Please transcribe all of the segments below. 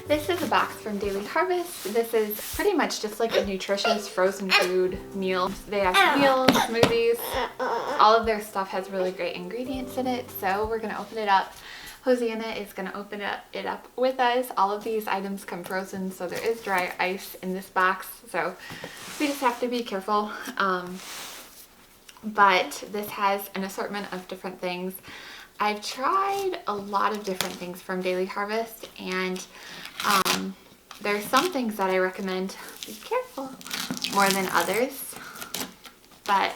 This is a box from Daily Harvest. This is pretty much just like a nutritious frozen food meal. They have meals, smoothies, all of their stuff has really great ingredients in it. So we're gonna open it up. Hosanna is gonna open it up with us. All of these items come frozen, so there is dry ice in this box. So we just have to be careful. But this has an assortment of different things. I've tried a lot of different things from Daily Harvest, and there's some things that I recommend, be careful, more than others. But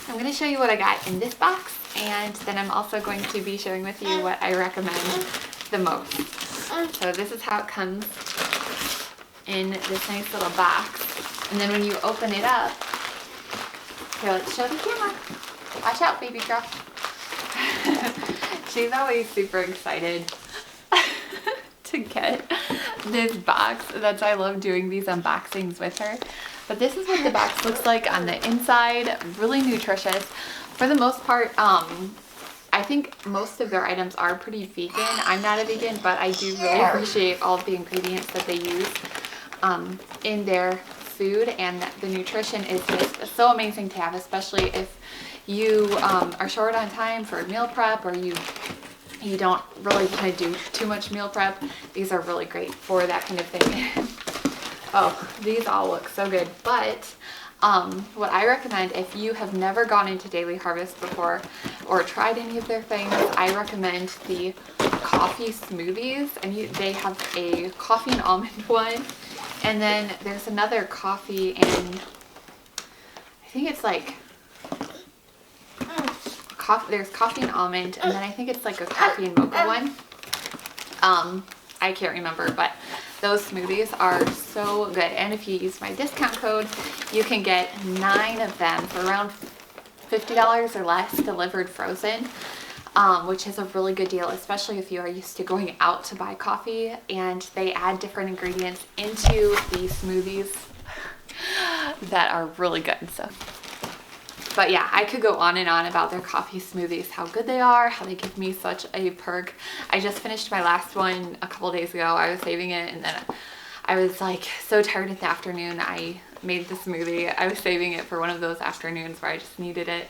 I'm going to show you what I got in this box, and then I'm also going to be sharing with you what I recommend the most. So this is how it comes in this nice little box. And then when you open it up, here, let's show the camera. Watch out, baby girl. She's always super excited to get this box. That's why I love doing these unboxings with her. But this is what the box looks like on the inside. Really nutritious. For the most part, I think most of their items are pretty vegan. I'm not a vegan, but I do really appreciate all of the ingredients that they use in their food, and the nutrition is just so amazing to have, especially if you are short on time for meal prep, or you don't really want to do too much meal prep. These are really great for that kind of thing. Oh, these all look so good. But what I recommend, if you have never gone into Daily Harvest before or tried any of their things, I recommend the coffee smoothies. And they have a coffee and almond one, and then there's another coffee and I think it's like there's coffee and almond, and then I think it's like a coffee and mocha one. I can't remember, but those smoothies are so good. And if you use my discount code, you can get 9 of them for around $50 or less, delivered frozen, which is a really good deal, especially if you are used to going out to buy coffee. And they add different ingredients into these smoothies that are really good. So. But yeah, I could go on and on about their coffee smoothies, how good they are, how they give me such a perk. I just finished my last one a couple days ago. I was saving it, and then I was like so tired in the afternoon. I made the smoothie. I was saving it for one of those afternoons where I just needed it.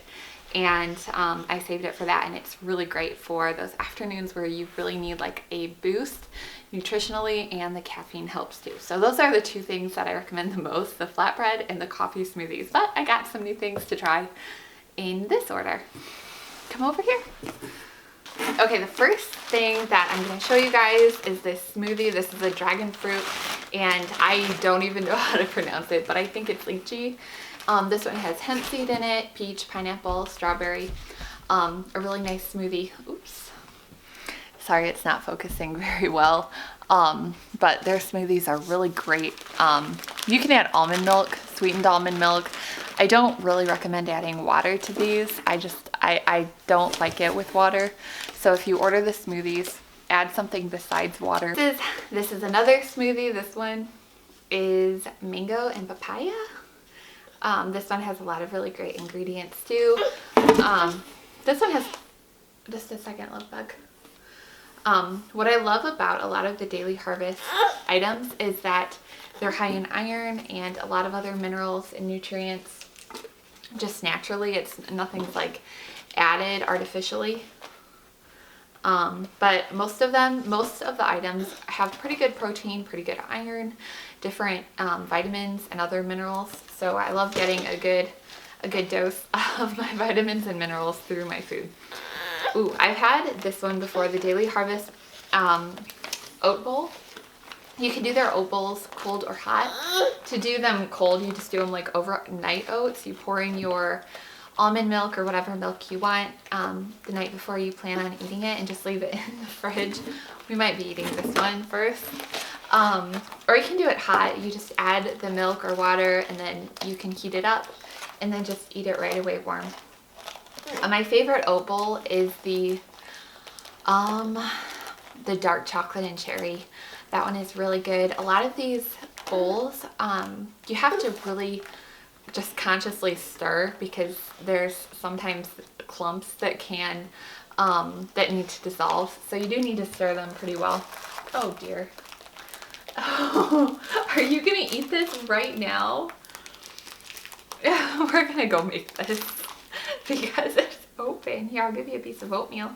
And I saved it for that, and it's really great for those afternoons where you really need like a boost nutritionally, and the caffeine helps too. So those are the 2 things that I recommend the most, the flatbread and the coffee smoothies. But I got some new things to try in this order. Come over here. Okay, the first thing that I'm going to show you guys is this smoothie. This is a dragon fruit, and I don't even know how to pronounce it, but I think it's lychee. This one has hemp seed in it, peach, pineapple, strawberry. A really nice smoothie. Oops. Sorry, it's not focusing very well. But their smoothies are really great. You can add almond milk, sweetened almond milk. I don't really recommend adding water to these. I don't like it with water. So if you order the smoothies, add something besides water. This is another smoothie. This one is mango and papaya. This one has a lot of really great ingredients too. This one has, just a second, love bug. What I love about a lot of the Daily Harvest items is that they're high in iron and a lot of other minerals and nutrients just naturally. It's nothing's like added artificially. But most of the items have pretty good protein, pretty good iron, different vitamins and other minerals. So I love getting a good dose of my vitamins and minerals through my food. Ooh, I've had this one before, the Daily Harvest oat bowl. You can do their oat bowls cold or hot. To do them cold, you just do them like overnight oats. You pour in your almond milk or whatever milk you want the night before you plan on eating it, and just leave it in the fridge. We might be eating this one first. Or you can do it hot. You just add the milk or water, and then you can heat it up and then just eat it right away warm. My favorite oat bowl is the dark chocolate and cherry. That one is really good. A lot of these bowls, you have to really just consciously stir, because there's sometimes clumps that that need to dissolve. So you do need to stir them pretty well. Oh dear. Oh, are you gonna eat this right now? We're gonna go make this because it's open. Here, I'll give you a piece of oatmeal.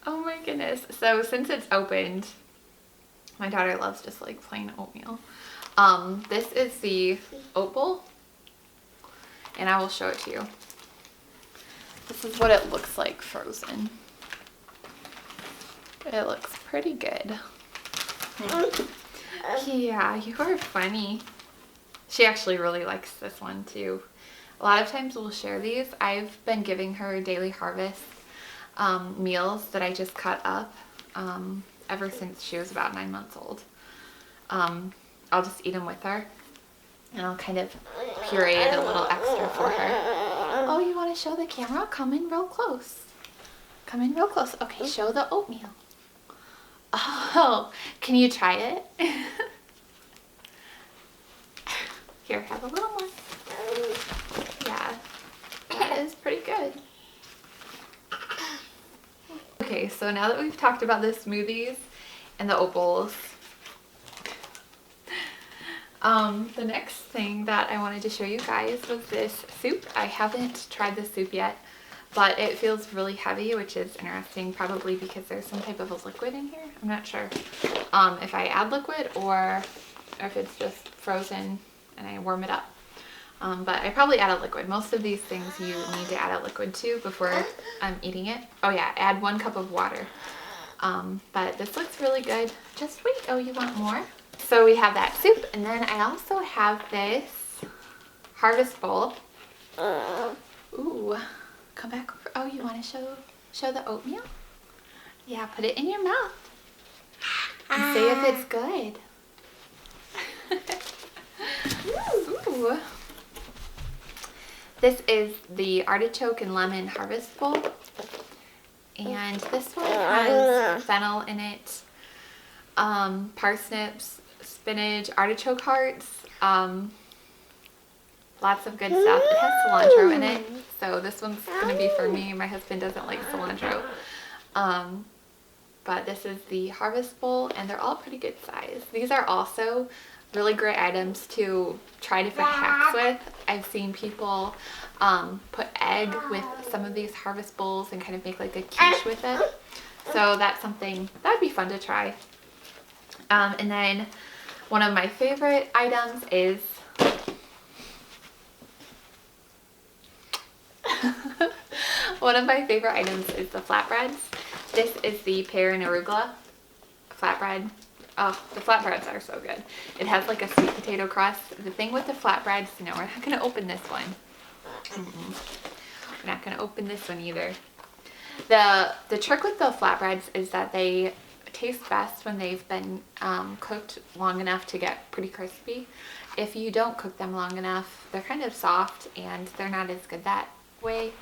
Oh my goodness. So since it's opened, my daughter loves just like plain oatmeal. This is the oat bowl, and I will show it to you. This is what it looks like frozen. It looks pretty good. Yeah, you are funny. She actually really likes this one too. A lot of times we'll share these. I've been giving her Daily Harvest meals that I just cut up ever since she was about 9 months old. I'll just eat them with her, and I'll kind of puree it a little extra for her. Oh, you want to show the camera? Come in real close. Come in real close. Okay, show the oatmeal. Oh, can you try it? Here, have a little more. Yeah, that is pretty good. Okay, so now that we've talked about the smoothies and the oat bowls, the next thing that I wanted to show you guys was this soup. I haven't tried this soup yet, but it feels really heavy, which is interesting, probably because there's some type of a liquid in here. I'm not sure if I add liquid or if it's just frozen and I warm it up. But I probably add a liquid. Most of these things you need to add a liquid to before I'm eating it. Oh yeah, add 1 cup of water. But this looks really good. Just wait. Oh, you want more? So we have that soup, and then I also have this harvest bowl. Ooh, come back over. Oh, you want to show the oatmeal? Yeah, put it in your mouth and say if it's good. Ooh. This is the artichoke and lemon harvest bowl, and this one has fennel in it, parsnips, spinach, artichoke hearts, lots of good stuff. It has cilantro in it, so this one's going to be for me. My husband doesn't like cilantro. But this is the harvest bowl, and they're all pretty good size. These are also really great items to try different hacks with. I've seen people put egg with some of these harvest bowls and kind of make like a quiche with it. So that's something that would be fun to try. And then one of my favorite items is the flatbreads. This is the pear and arugula flatbread. Oh, the flatbreads are so good. It has like a sweet potato crust. The thing with the flatbreads, no, we're not going to open this one. We're not going to open this one either. The trick with the flatbreads is that they taste best when they've been cooked long enough to get pretty crispy. If you don't cook them long enough, they're kind of soft and they're not as good that way.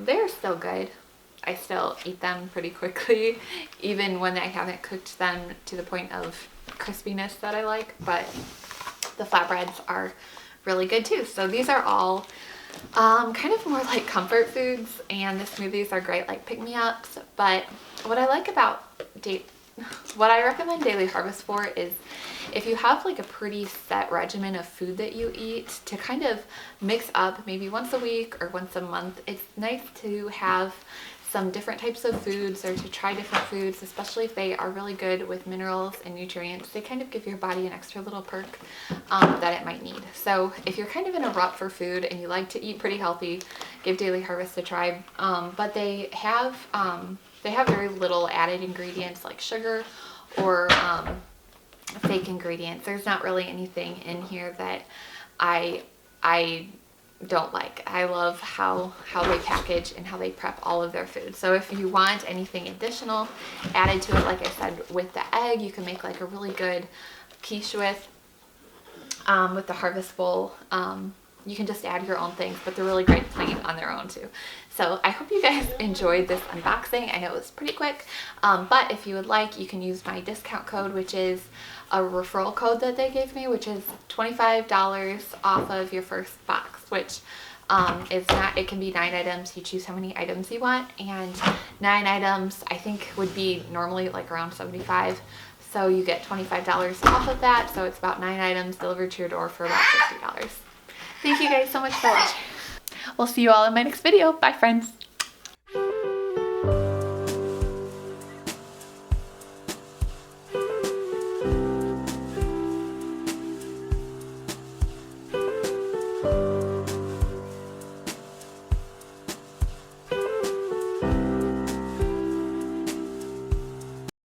They're still good. I still eat them pretty quickly, even when I haven't cooked them to the point of crispiness that I like, but the flatbreads are really good too. So these are all kind of more like comfort foods, and the smoothies are great like pick-me-ups. But what I like about what I recommend Daily Harvest for is if you have like a pretty set regimen of food that you eat, to kind of mix up maybe once a week or once a month. It's nice to have some different types of foods, or to try different foods, especially if they are really good with minerals and nutrients. They kind of give your body an extra little perk that it might need. So if you're kind of in a rut for food and you like to eat pretty healthy, give Daily Harvest a try. But they have very little added ingredients like sugar or fake ingredients. There's not really anything in here that I don't like. I love how they package and how they prep all of their food. So if you want anything additional added to it, like I said, with the egg, you can make like a really good quiche with the harvest bowl. You can just add your own things, but they're really great plain on their own too. So I hope you guys enjoyed this unboxing. I know it was pretty quick, but if you would like, you can use my discount code, which is a referral code that they gave me, which is $25 off of your first box, which it can be 9 items. You choose how many items you want, and 9 items I think would be normally like around $75. So you get $25 off of that. So it's about 9 items delivered to your door for about $60. Thank you guys so much for watching. We'll see you all in my next video. Bye, friends.